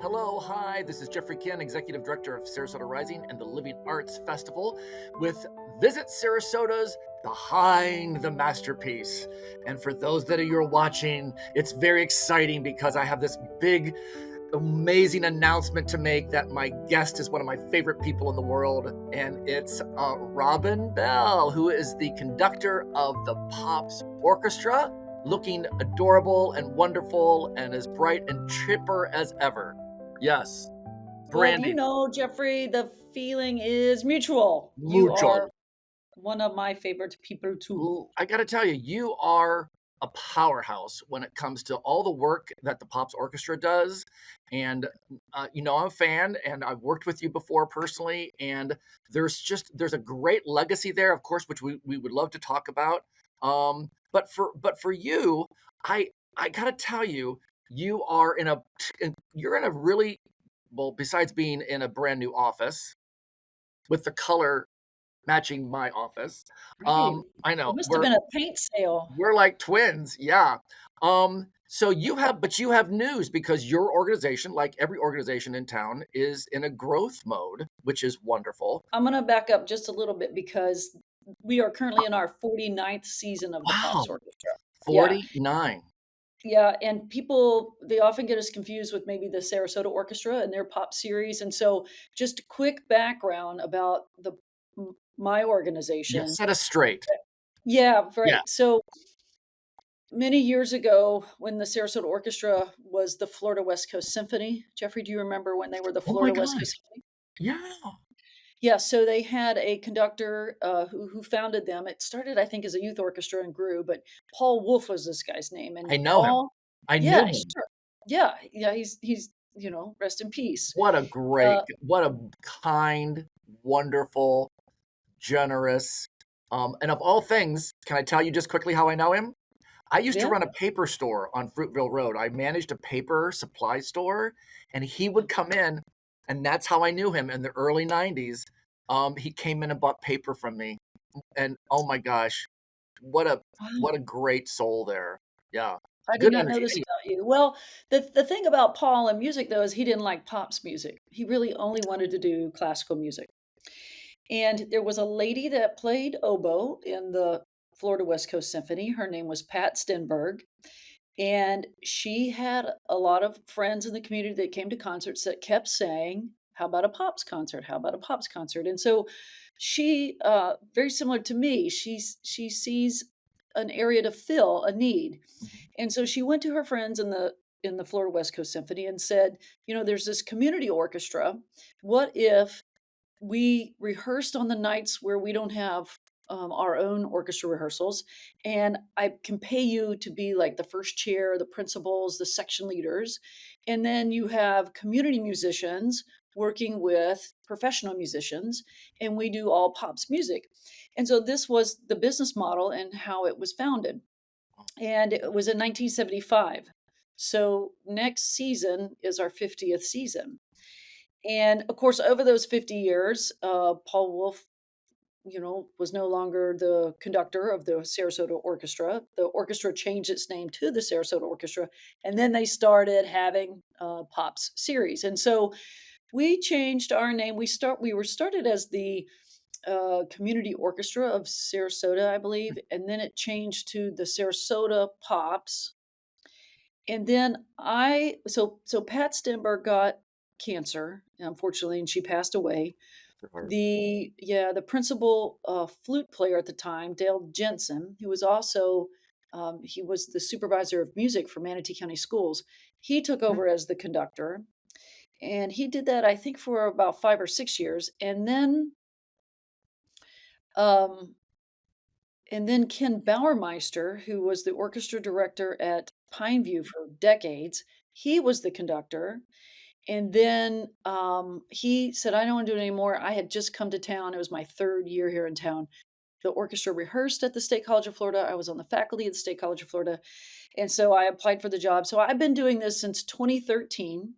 Hello, hi, this is Jeffery Kin, Executive Director of Sarasota Rising and the Living Arts Festival with Visit Sarasota's Behind the Masterpiece. And for those that you're watching, it's very exciting because I have this big, amazing announcement to make that my guest is one of my favorite people in the world, and it's Robyn Bell, who is the conductor of the Pops Orchestra, looking adorable and wonderful and as bright and chipper as ever. Yes, Well, Brandy, Jeffrey, the feeling is mutual. You mucho. are one of my favorite people too. I got to tell you, you are a powerhouse when it comes to all the work that the Pops Orchestra does. And, I'm a fan and I've worked with you before personally. And there's a great legacy there, of course, which we would love to talk about. But for you, I got to tell you, you are you're in a really, well, besides being in a brand new office with the color matching my office. Right. I It know must have been a paint sale. we're like twins, yeah. So you have news because your organization, like every organization in town, is in a growth mode, which is wonderful. I'm going to back up just a little bit because we are currently in our 49th season of the Pops Wow, Orchestra. Yeah. 49. Yeah. And people, they often get us confused with maybe the Sarasota Orchestra and their pop series. And so, just a quick background about my Yes, organization. set us straight. Yeah, Yeah. right. So, many years ago, when the Sarasota Orchestra was the Florida West Coast Symphony, Jeffrey, do you remember when they were the Oh my Florida West gosh. Coast Symphony? Yeah. Yeah, so they had a conductor who founded them. It started, I think, as a youth orchestra and grew, but Paul Wolf was this guy's name. And I know him. Paul, I knew yeah, him. sure, yeah, he's rest in peace. Uh, What a kind, wonderful, generous, and of all things, can I tell you just quickly how I know him? I used to yeah, run a paper store on Fruitville Road. I managed a paper supply store, and he would come in, and that's how I knew him in the early 90s. He came in and bought paper from me, and oh my gosh, what a wow, what a great soul there. Yeah, I did good not know energy. this about you. Well, the thing about Paul and music though is he didn't like pops music. He really only wanted to do classical music. And there was a lady that played oboe in the Florida West Coast Symphony. Her name was Pat Stenberg. And she had a lot of friends in the community that came to concerts that kept saying, "How about a Pops concert? How about a Pops concert?" And so she, very similar to me, she sees an area to fill a need. Mhm. And so she went to her friends in the Florida West Coast Symphony and said, there's this community orchestra. What if we rehearsed on the nights where we don't have our own orchestra rehearsals, and I can pay you to be like the first chair, the principals, the section leaders, and then you have community musicians working with professional musicians, and we do all pops music. And so this was the business model and how it was founded, and it was in 1975. So next season is our 50th season. And of course, over those 50 years, Paul Wolf, was no longer the conductor of the Sarasota Orchestra. The orchestra changed its name to the Sarasota Orchestra, and then they started having Pops series. And so we changed our name. We were started as the Community Orchestra of Sarasota, I believe, and then it changed to the Sarasota Pops. And then so Pat Stenberg got cancer, unfortunately, and she passed away. The principal, flute player at the time, Dale Jensen, who was also, he was the supervisor of music for Manatee County Schools. He took over as the conductor, and he did that, I think, for about 5 or 6 years, um, and then Ken Bauermeister, who was the orchestra director at Pineview for decades, he was the conductor. And then, he said, "I don't wanna do it anymore." I had just come to town, it was my 3rd year here in town. The orchestra rehearsed at the State College of Florida, I was on the faculty at the State College of Florida, and so I applied for the job. So I've been doing this since 2013,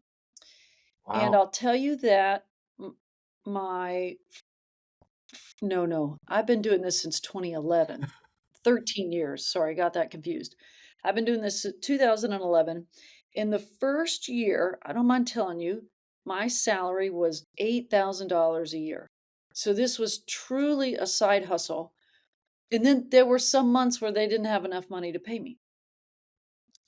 and Wow. I'll tell you that m my no, I've been doing this since 2011. 13 years, sorry, I got that confused. I've been doing this since 2011, In the first year, I don't mind telling you, my salary was $8,000 a year. So this was truly a side hustle. And then there were some months where they didn't have enough money to pay me.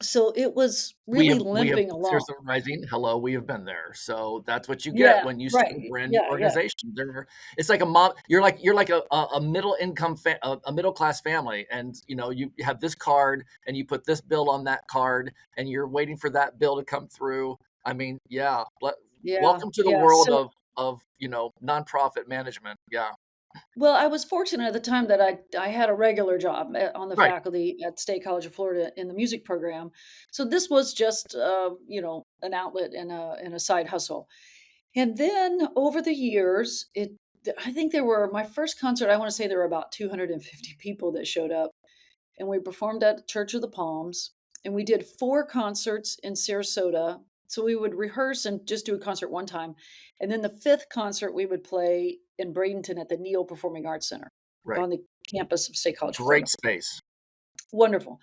So it was really We have limping along. Sarasota Rising, hello, we have been there. So that's what you get Yeah, when you start a right. brand new Yeah, yeah. organization. There it's like a mom you're like a middle income a middle class family, and you have this card and you put this bill on that card and you're waiting for that bill to come through. I mean, yeah, Yeah, welcome to the yeah. world So of nonprofit management. Yeah. well, I was fortunate at the time that I had a regular job on the Right. faculty at State College of Florida in the music program. So this was just an outlet and a side hustle. And then over the years, I think there were my first concert, I want to say there were about 250 people that showed up, and we performed at Church of the Palms, and we did 4 concerts in Sarasota. So we would rehearse and just do a concert one time, and then the 5th concert we would play in Bradenton at the Neal Performing Arts Center Right. on the campus of State College of Great Florida. space. Wonderful.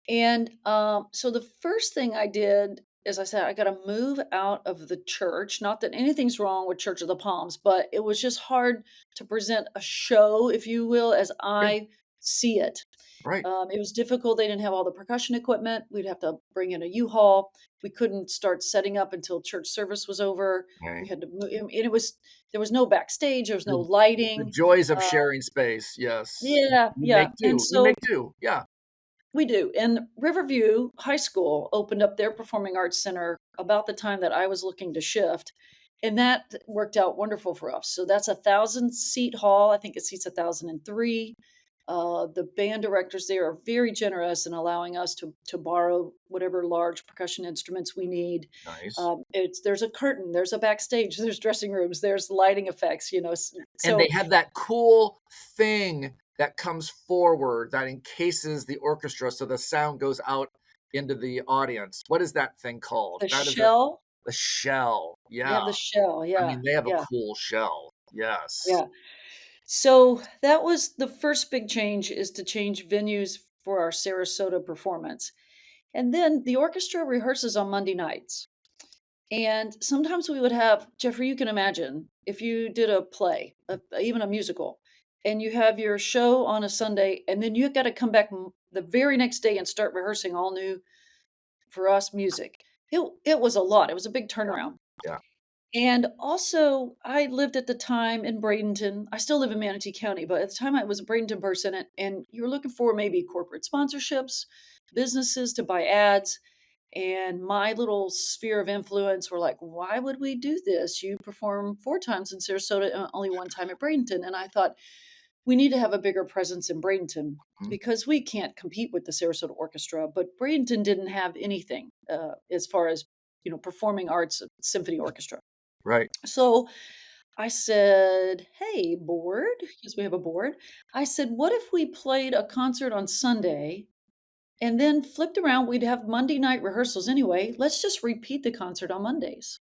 And, so the first thing I did is I said, "I gotta move out of the church." Not that anything's wrong with Church of the Palms, but it was just hard to present a show, if you will, as Yeah. I see it. Right. It was difficult. They didn't have all the percussion equipment. We'd have to bring in a U-Haul. We couldn't start setting up until church service was over. We Right. had to move, and it was there was no backstage. There was no The lighting. joys of Uh, sharing space, yes. yeah, We yeah. make And do, we so make do, yeah. we do. And Riverview High School opened up their performing arts center about the time that I was looking to shift. And that worked out wonderful for us. So that's a 1,000 seat hall. I think it seats 1,003. The band directors there are very generous in allowing us to borrow whatever large percussion instruments we need. Nice. There's a curtain, there's a backstage, there's dressing rooms, there's lighting effects. And they So have that cool thing that comes forward that encases the orchestra so the sound goes out into the audience. What is that thing called? the That is a shell, the shell, they yeah. have the shell. I Yeah, mean, they have a yeah, cool shell, yes. yeah. So that was the first big change, is to change venues for our Sarasota performance. And then the orchestra rehearses on Monday nights. And sometimes we would have, Jeffrey, you can imagine if you did a play, even a musical, and you have your show on a Sunday, and then you got to come back the very next day and start rehearsing all new, for us, music. It was a lot. It was a big Yeah, turnaround. yeah, And also, I lived at the time in Bradenton. I still live in Manatee County, but at the time I was a Bradenton person, and you were looking for maybe corporate sponsorships, businesses to buy ads. And my little sphere of influence were like, why would we do this? You perform 4 times in Sarasota and only 1 time at Bradenton. And I thought, we need to have a bigger presence in Bradenton mhm, because we can't compete with the Sarasota Orchestra. But Bradenton didn't have anything as far as performing arts symphony orchestra. right. So I said, "Hey, board," because we have a board. I said, "What if we played a concert on Sunday and then flipped around? We'd have Monday night rehearsals anyway. Let's just repeat the concert on Mondays."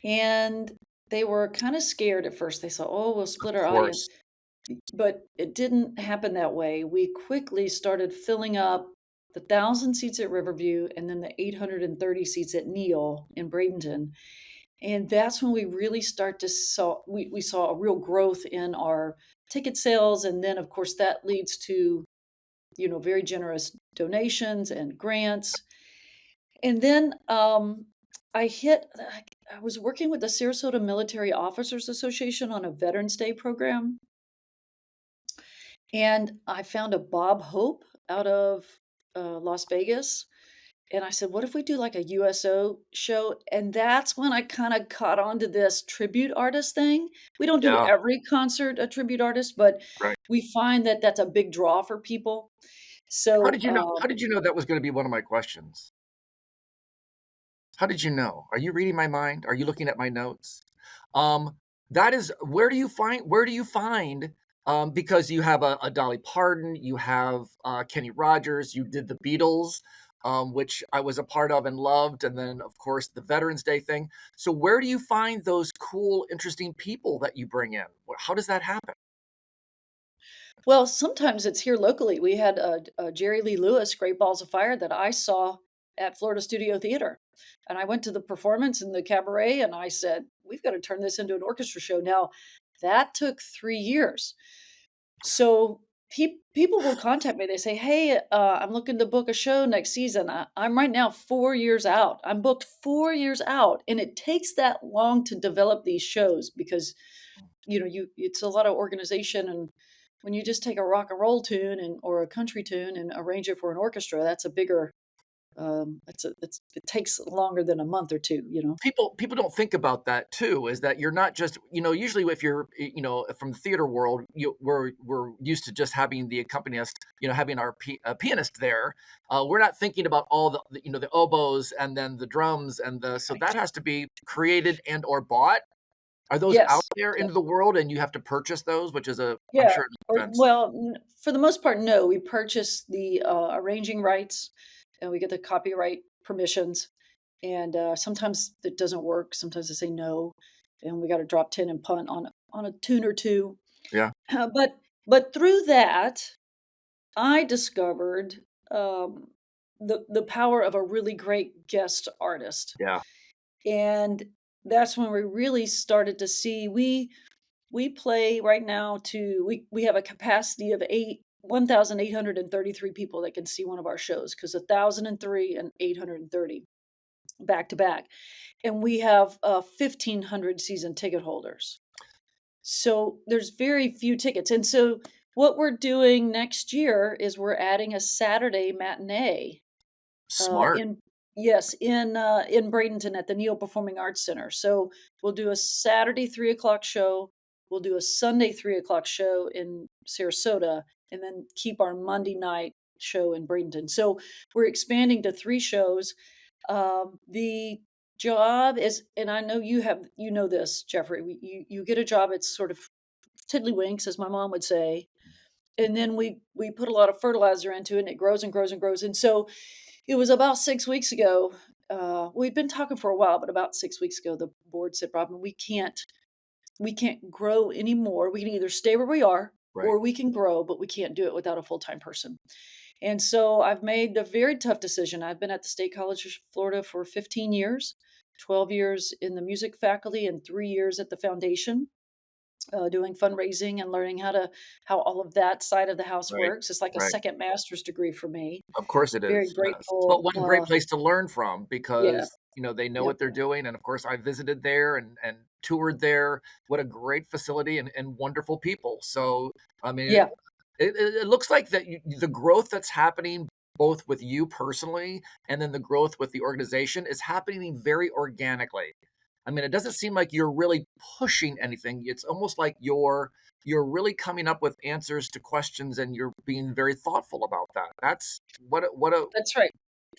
And they were kind of scared at first. They said, "Oh, we'll Of split our audience." course. But it didn't happen that way. We quickly started filling up the 1,000 seats at Riverview and then the 830 seats at Neal in Bradenton. And that's when we really start to saw we saw a real growth in our ticket sales, and then, of course, that leads to, very generous donations and grants. And then, I was working with the Sarasota Military Officers Association on a Veterans Day program, and I found a Bob Hope out of, Las Vegas. And I said, "What if we do like a USO show?" And that's when I kinda caught on to this tribute artist thing. We don't do Yeah, every concert a tribute artist, but right. we find that that's a big draw for people. So, How did you know that was gonna be one of my questions? How did you know? Are you reading my mind? Are you looking at my notes? That is where do you find, because you have a Dolly Parton, you have, Kenny Rogers, you did the Beatles, which I was a part of and loved, and then, of course, the Veterans Day thing. So where do you find those cool, interesting people that you bring in? How does that happen? well, sometimes it's here locally. We had, Jerry Lee Lewis, Great Balls of Fire, that I saw at Florida Studio Theater. And I went to the performance in the cabaret and I said, we've got to turn this into an orchestra show. Now, that took 3 years. So people will contact me. They say, "Hey, I'm looking to book a show next season. I'm right now 4 years out. I'm booked 4 years out, and it takes that long to develop these shows because you it's a lot of organization. And when you just take a rock and roll tune and or a country tune and arrange it for an orchestra, that's a bigger it takes longer than a month or two. People don't think about that too, is that you're not just, usually if you're, from the theater world, we're used to just having the accompanist, having our pianist there. We're not thinking about all the oboes and then the drums so that Right. has to be created and or bought. Are those out Yes. there into Yes. the world and you have to purchase those, which is I'm Yeah, sure an or expense. well, for the most part, no. We purchase the, arranging rights, and we get the copyright permissions, and, sometimes it doesn't work, sometimes they say no, and we gotta drop 10 and punt on a tune or 2. Yeah. But through that, I discovered, um, the power of a really great guest artist, Yeah. and that's when we really started to see we play right now to we have a capacity of 1,833 people that can see one of our shows because 1,003 and 830 back to back, and we have 1,500 season ticket holders. So there's very few tickets, and so what we're doing next year is we're adding a Saturday matinee Smart. in yes, in Bradenton at the Neo Performing Arts Center. So we'll do a Saturday 3 o'clock show. We'll do a Sunday 3 o'clock show in Sarasota, and then keep our Monday night show in Bradenton. So we're expanding to 3 shows. The job is, and I know you know this, Jeffrey. You get a job. It's sort of tiddlywinks, as my mom would say, and then we put a lot of fertilizer into it, and it grows and grows and grows. And so it was about 6 weeks ago, we'd been talking for a while, but about 6 weeks ago, the board said, "Robyn, we can't grow anymore. We can either stay where we are Right. or we can grow, but we can't do it without a full-time person." And so I've made the very tough decision. I've been at the State College of Florida for 15 years, 12 years in the music faculty and 3 years at the foundation, doing fundraising and learning how all of that side of the house Right. works. It's like a Right. second master's degree for me. Of course it Very is, yes. But grateful, what a great place to learn from yeah, because, they know yep, what they're doing, and of course, I visited there and toured there. What a great facility and wonderful people. So, I mean, yeah, it looks like that the growth that's happening both with you personally and then the growth with the organization is happening very organically. I mean, it doesn't seem like you're really pushing anything. It's almost like you're really coming up with answers to questions and you're being very thoughtful about that. That's what a that's right.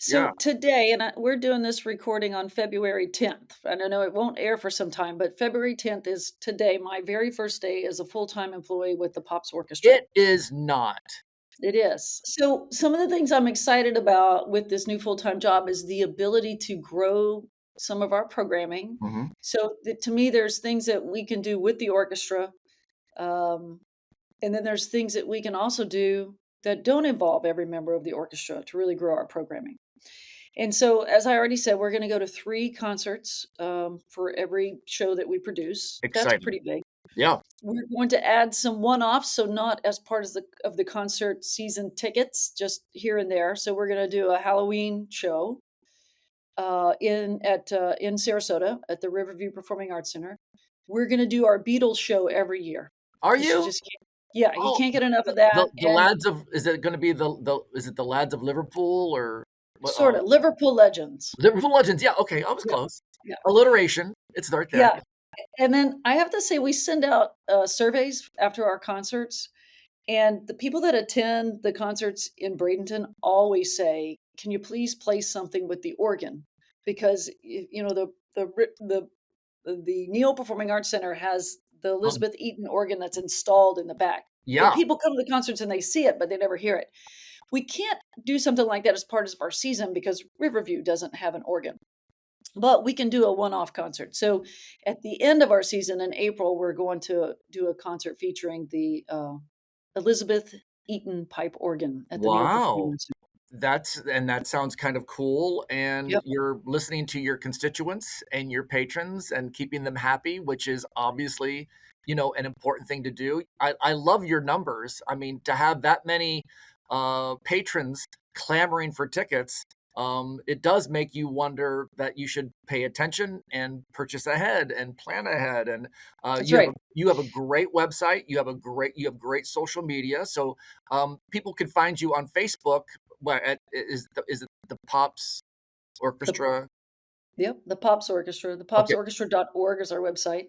yeah. So today, and we're doing this recording on February 10th, and I know it won't air for some time, but February 10th is today, my very first day as a full-time employee with the Pops Orchestra. It is not. It is. So some of the things I'm excited about with this new full-time job is the ability to grow some of our programming. Mhm. So to me, there's things that we can do with the orchestra. Um, and then there's things that we can also do that don't involve every member of the orchestra to really grow our programming. And so, as I already said, we're going to go to 3 concerts for every show that we produce. That's Exciting. pretty big. Yeah. We're going to add some one-offs, so not as part of the concert season tickets, just here and there. So we're going to do a Halloween show in Sarasota at the Riverview Performing Arts Center. We're going to do our Beatles show every year Are because you you? just can't. Yeah, you Oh, can't get enough the of that. the And lads of is it gonna be the is it the lads of Liverpool or what, sort of Liverpool legends. Liverpool Legends, yeah, okay, I was Yeah, close. yeah, Alliteration, it's right there. yeah. And then I have to say, we send out surveys after our concerts, and the people that attend the concerts in Bradenton always say, "Can you please play something with the organ?" Because the Neil Performing Arts Center has the Oh, Elizabeth Eaton organ that's installed in the back, and yeah. people come to the concerts and they see it, but they never hear it. We can't do something like that as part of our season because Riverview doesn't have an organ. But we can do a one-off concert. So at the end of our season in April, we're going to do a concert featuring the Elizabeth Eaton pipe organ at the Neo Performing Wow. Arts Center. that sounds kind of cool, and Yep, you're listening to your constituents and your patrons and keeping them happy, which is obviously, an important thing to do. I love your numbers. I mean, to have that many patrons clamoring for tickets, it does make you wonder that you should pay attention and purchase ahead and plan ahead. And that's right. you have a great website. You have great social media. So people can find you on Facebook. What is it the Pops The Orchestra? Yep, the Pops Orchestra. The Okay, popsorchestra.org is our website.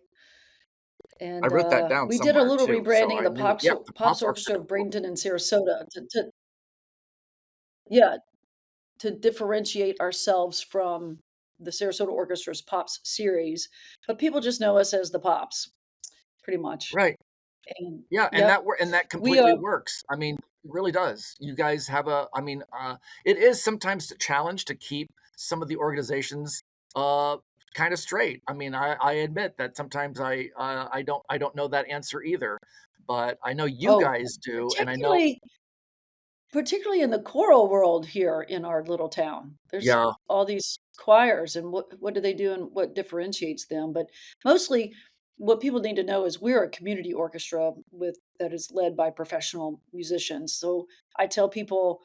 I And, wrote that down we did a somewhere little too, so rebranding of I the knew. Yep, the Pops Pops Orchestra Orchestra. of Bradenton and Sarasota to yeah, to differentiate ourselves from the Sarasota Orchestra's Pops series, but people just know us as the Pops, pretty much. Right. And Yeah, and yep, that we, completely works. I mean, it really does. You guys have a I mean, it is sometimes a challenge to keep some of the organizations, uh, kinda straight. I mean, I admit that sometimes I don't know that answer either, but I know you oh, guys do, and I know. particularly particularly in the choral world here in our little town. There's Yeah, all these choirs and what do they do and what differentiates them, but mostly what people need to know is we're a community orchestra with that is led by professional musicians. So I tell people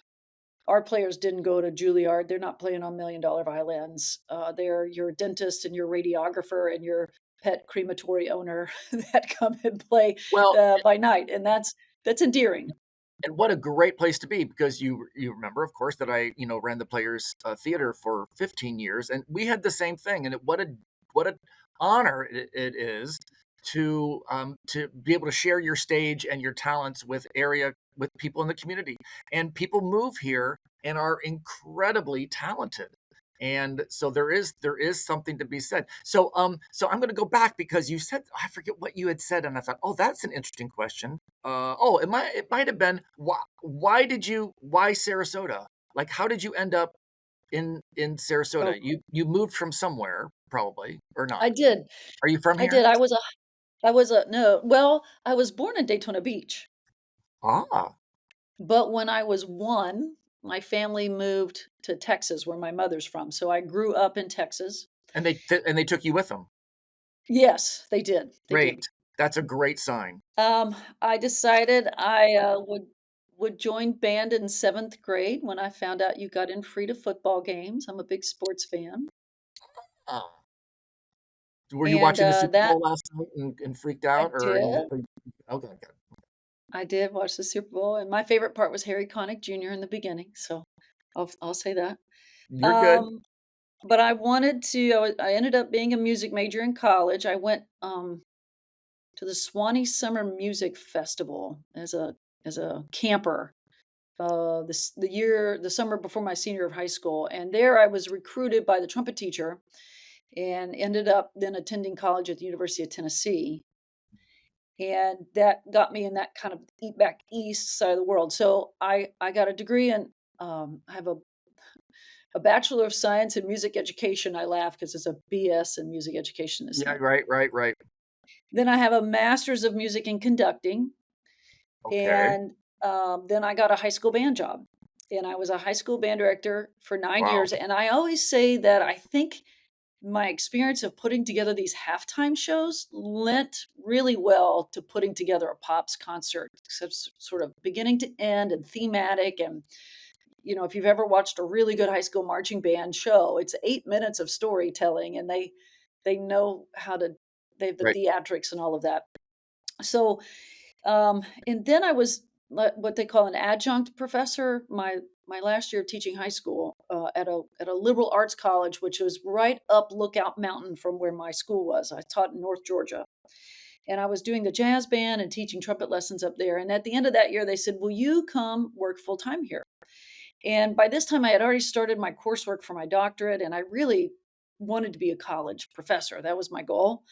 our players didn't go to Juilliard. They're not playing on $1 million violins. They're your dentist and your radiographer and your pet crematory owner that come and play well, by night, and that's endearing. and what a great place to be because you remember, of course, that I, ran the Players Theater for 15 years, and we had the same thing. And what an honor it is to be able to share your stage and your talents with people in the community. And people move here and are incredibly talented. And so there is something to be said. So I'm going to go back because you said I forget what you had said, and I thought, oh, that's an interesting question. It might have been why Sarasota? Like, how did you end up in Sarasota? Oh, You moved from somewhere probably or I not? did. Are you from I did. here? I was a no, well, I was born in Daytona Beach, Ah, but when I was 1, my family moved to Texas, where my mother's from, so I grew up in Texas. and they took you with them. Yes, they did, they did. Great. That's a great sign. I decided I, would join band in 7th grade when I found out you got in free to football games. I'm a big sports fan, Ah. Were you and, watching the Super that Bowl last night and freaked I out or you did. or you okay, good. I did watch the Super Bowl, and my favorite part was Harry Connick Jr. in the beginning, so I'll say that. You're good. Um, but I ended up being a music major in college. I went, to the Swanee Summer Music Festival as a camper, the summer before my senior year of high school, and there I was recruited by the trumpet teacher and ended up then attending college at the University of Tennessee. And that got me in that kind of eat back east side of the world. So I got a degree in I have a bachelor of science in music education. I laugh because it's a BS in music education, isn't Yeah, it? right. Then I have a master's of music in conducting, Okay. and then I got a high school band job, and I was a high school band director for 9 years. Wow. And I always say that I think my experience of putting together these halftime shows lent really well to putting together a pops concert, sort of beginning to end and thematic. And if you've ever watched a really good high school marching band show, it's 8 minutes of storytelling, and they know how to they have the Right. theatrics and all of that. So and then I was what they call an adjunct professor my last year of teaching high school at a liberal arts college, which was right up Lookout Mountain from where my school was. I taught in North Georgia, and I was doing the jazz band and teaching trumpet lessons up there. And at the end of that year, they said, "Will you come work full time here?" And by this time, I had already started my coursework for my doctorate, and I really wanted to be a college professor. That was my goal.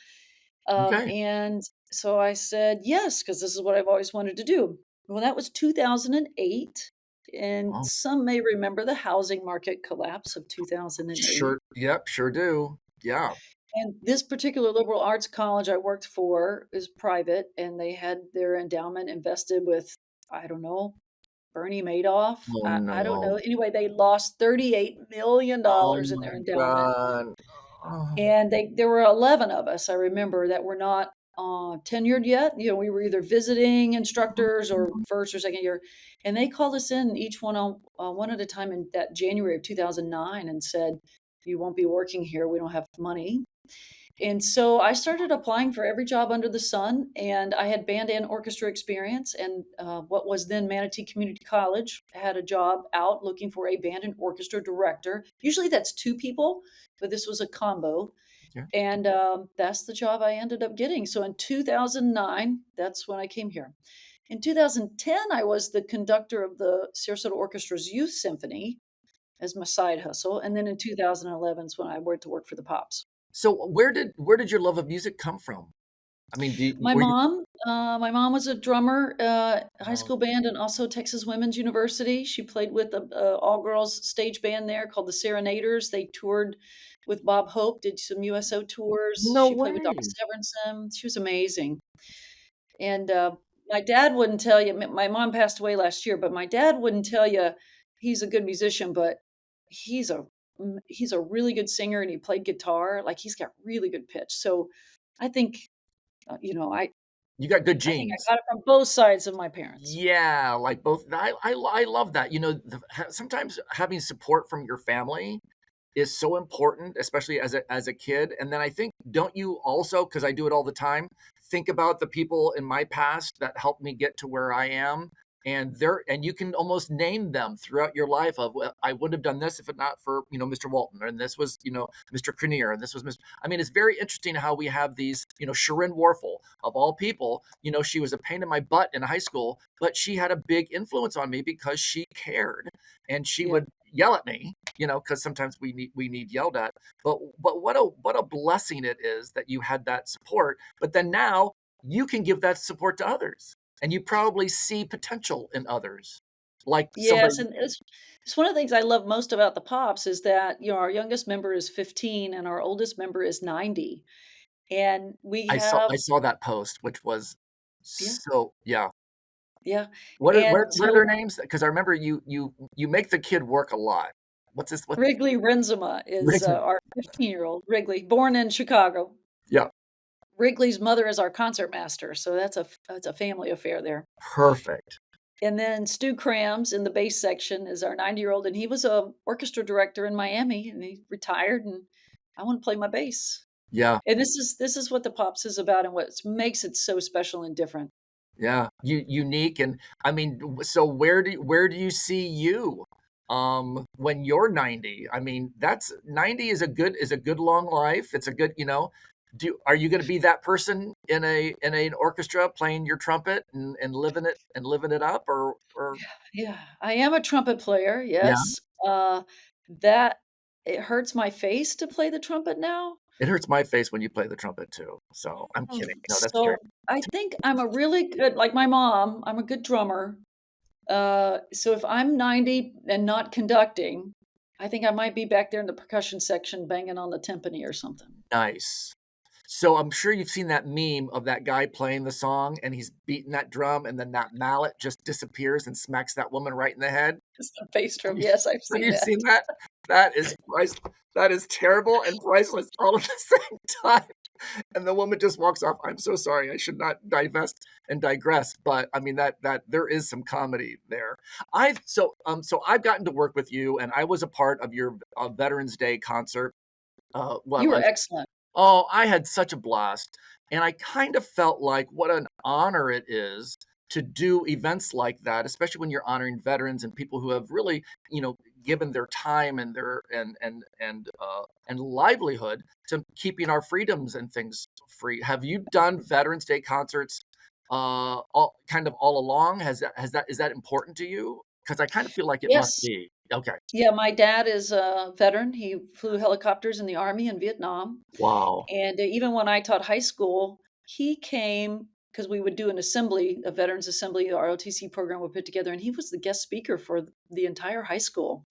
Okay. And so I said yes, because this is what I've always wanted to do. Well, that was 2008. And Oh, some may remember the housing market collapse of 2008. sure. Yep, sure do. Yeah. And this particular liberal arts college I worked for is private, and they had their endowment invested with, I don't know, Bernie Madoff. Oh, I don't know. no. Anyway, they lost Oh $38 million in their my endowment. god. Oh, And there were 11 of us, I remember, that were not tenured yet. We were either visiting instructors or first or second year. And they called us in, each one on one at a time, in that January of 2009, and said, "You won't be working here. We don't have money." And so I started applying for every job under the sun, and I had band and orchestra experience. And what was then Manatee Community College had a job out looking for a band and orchestra director. Usually that's two people, but this was a combo. yeah. And that's the job I ended up getting. So in 2009, that's when I came here. In 2010, I was the conductor of the Sarasota Orchestra's Youth Symphony as my side hustle. And then in 2011 is when I went to work for the Pops. So where did your love of music come from? I mean, My were you mom, my mom was a drummer, high oh, school band and also Texas Women's University. She played with a all-girls stage band there called the Serenaders. They toured with Bob Hope, did some USO tours. no She played with Doc way. Severinsen. She was amazing. And, my dad wouldn't tell you, my mom passed away last year, but my dad wouldn't tell you he's a good musician, but he's a he's a really good singer, and he played guitar. Like, he's got really good pitch. So, I think, you know, You got good I think I genes. got it from both sides of my parents. Yeah, like both I love that. Sometimes having support from your family is so important, especially as a kid. And then I think, don't you also, because I do it all the time, think about the people in my past that helped me get to where I am, and you can almost name them throughout your life of, well, I wouldn't have done this if it not for Mr. Walton, and this was Mr. Cranier, and this was Mr. I mean, it's very interesting how we have these, Sharon Warfel of all people. She was a pain in my butt in high school, but she had a big influence on me because she cared, and she Yeah. would yell at me, because sometimes we need yelled at. But what a blessing it is that you had that support. But then now you can give that support to others, and you probably see potential in others, like Yes, somebody. and it's one of the things I love most about the Pops is that, our youngest member is 15 and our oldest member is 90. And we I saw have I saw that post, which was yeah, so yeah. yeah. What are And what are so their names? Because I remember you make the kid work a lot. What's this? What Wrigley Renzema is, Richard? our 15-year-old, Wrigley, born in Chicago. Yeah, Wrigley's mother is our concert master, so that's a family affair there. perfect. And then Stu Crams in the bass section is our 90-year-old, and he was a orchestra director in Miami, and he retired, and I wanna play my bass. Yeah. And this is what the Pops is about and what makes it so special and different. Yeah, unique. And I mean, so where do you see you when you're 90? I mean, that's 90 is a good long life. It's a good, are you going to be that person in an orchestra playing your trumpet and living it up, or Yeah, I am a trumpet player, yeah, yes. That it hurts my face to play the trumpet now. it hurts my face when you play the trumpet too. So I'm kidding. No, that's So, true. I think I'm a really good like my mom, I'm a good drummer. So if I'm 90 and not conducting, I think I might be back there in the percussion section banging on the timpani or something. Nice. So I'm sure you've seen that meme of that guy playing the song and he's beating that drum and then that mallet just disappears and smacks that woman right in the head. Just a bass Have drum. you Yes, I've have seen you that. seen that? That is that is terrible and priceless all at the same time. And the woman just walks off. I'm so sorry. I should not divest and digress, but I mean that there is some comedy there. I've gotten to work with you, and I was a part of your Veterans Day concert. You were What excellent. Oh, I had such a blast, and I kind of felt like what an honor it is to do events like that, especially when you're honoring veterans and people who have really, given their time and their and livelihood to keeping our freedoms and things free. Have you done Veterans Day concerts, all along? Is that important to you? Because I kind of feel like it must Yes. be. Okay. Yeah, my dad is a veteran. He flew helicopters in the Army in Vietnam. Wow. And, even when I taught high school, he came because we would do an assembly, a veterans assembly, our OTC program would put together, and he was the guest speaker for the entire high school,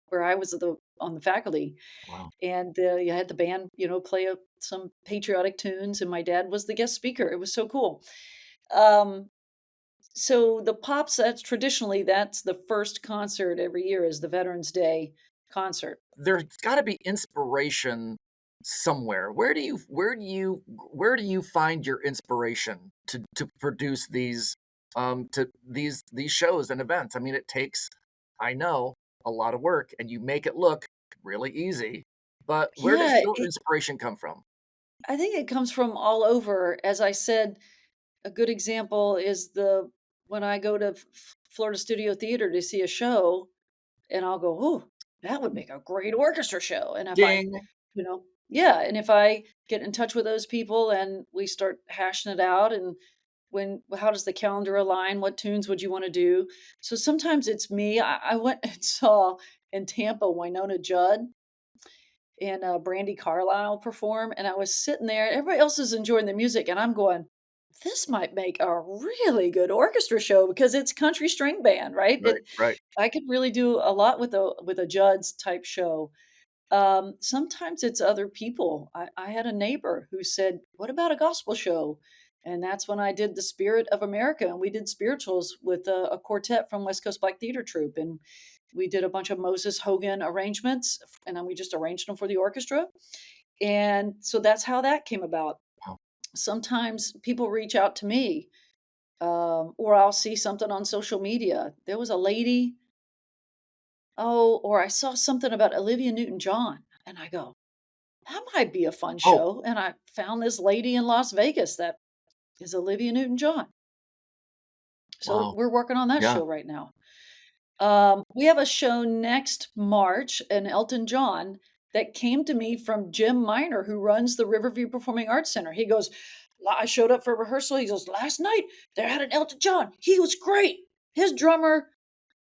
where I was on the faculty. Wow. And, you had the band, play some patriotic tunes, and my dad was the guest speaker. It was so cool. Um, So the Pops, that's traditionally, that's the first concert every year is the Veterans Day concert. There's got to be inspiration somewhere. Where do you find your inspiration to produce these shows and events? I mean, it takes, I know, a lot of work, and you make it look really easy. But where does Yeah, your inspiration come from? I think it comes from all over. As I said, a good example is the when I go to Florida Studio Theater to see a show, and I'll go, "Oh, that would make a great orchestra show." And if I, Ding. yeah, and if I get in touch with those people and we start hashing it out, and how does the calendar align? What tunes would you want to do? So sometimes it's me. I went and saw in Tampa Winona Judd and Brandy Carlisle perform, and I was sitting there. Everybody else is enjoying the music, and I'm going, "This might make a really good orchestra show because it's country string band, right?" Right, right. I could really do a lot with a Judd's type show. Sometimes it's other people. I had a neighbor who said, "What about a gospel show?" And that's when I did the Spirit of America, and we did spirituals with a quartet from West Coast Black Theater Troupe, and we did a bunch of Moses Hogan arrangements, and then we just arranged them for the orchestra. And so that's how that came about. Wow. Sometimes people reach out to me, or I'll see something on social media. There was a lady, or I saw something about Olivia Newton-John, and I go, that might be a fun Oh, show. And I found this lady in Las Vegas that is Olivia Newton-John. So wow. we're working on that Yeah. show right now. We have a show next March, an Elton John, that came to me from Jim Miner, who runs the Riverview Performing Arts Center. He goes, I showed up for rehearsal. He goes, last night they had an Elton John. He was great. His drummer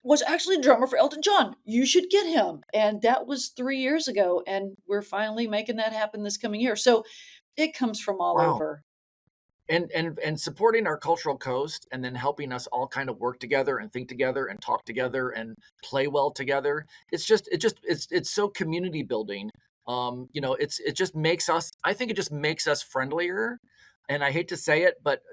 was actually a drummer for Elton John. You should get him. And that was 3 years ago. And we're finally making that happen this coming year. So it comes from all Wow. over. And supporting our cultural coast, and then helping us all kind of work together and think together and talk together and play well together. It's so community building. It just makes us, I think it just makes us friendlier. And I hate to say it, but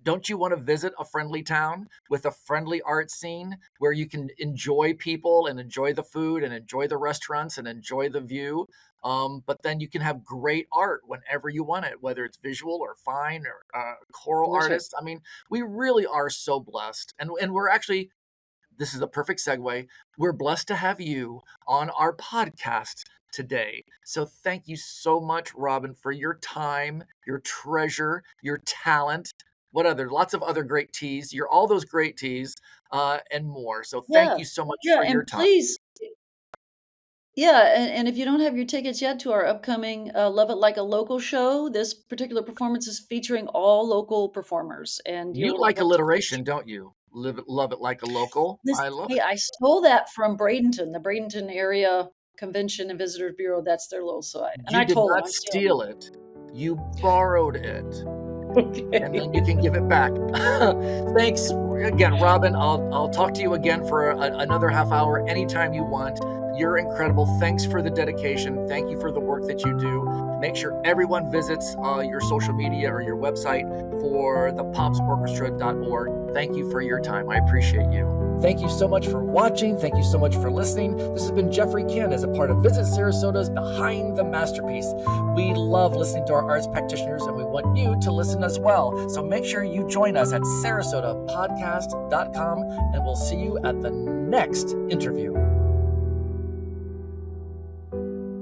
don't you want to visit a friendly town with a friendly art scene where you can enjoy people and enjoy the food and enjoy the restaurants and enjoy the view? But then you can have great art whenever you want it, whether it's visual or fine or choral That's right. artists. I mean, we really are so blessed. And we're actually, this is a perfect segue. We're blessed to have you on our podcast today. So thank you so much, Robyn, for your time, your treasure, your talent. What other? Lots of other great teas. You're all those great teas and more. So thank Yeah. you so much Yeah. for your And time. please, yeah. And if you don't have your tickets yet to our upcoming Love It Like a Local show, this particular performance is featuring all local performers. And You you'll like want to alliteration, don't you? Live it, love it like a local. this. I love Hey, it. I stole that from Bradenton, the Bradenton Area Convention and Visitors Bureau. That's their little site. And You I did told them not I'm stealing steal it. You borrowed it, it. and then you can give it back. Thanks again, Robyn. I'll talk to you again for another half hour anytime you want. You're incredible. Thanks for the dedication. Thank you for the work that you do. Make sure everyone visits your social media or your website for thepopsorchestra.org. Thank you for your time. I appreciate you. Thank you so much for watching. Thank you so much for listening. This has been Jeffery Kin as a part of Visit Sarasota's Behind the Masterpiece. We love listening to our arts practitioners, and we want you to listen as well. So make sure you join us at sarasotapodcast.com, and we'll see you at the next interview.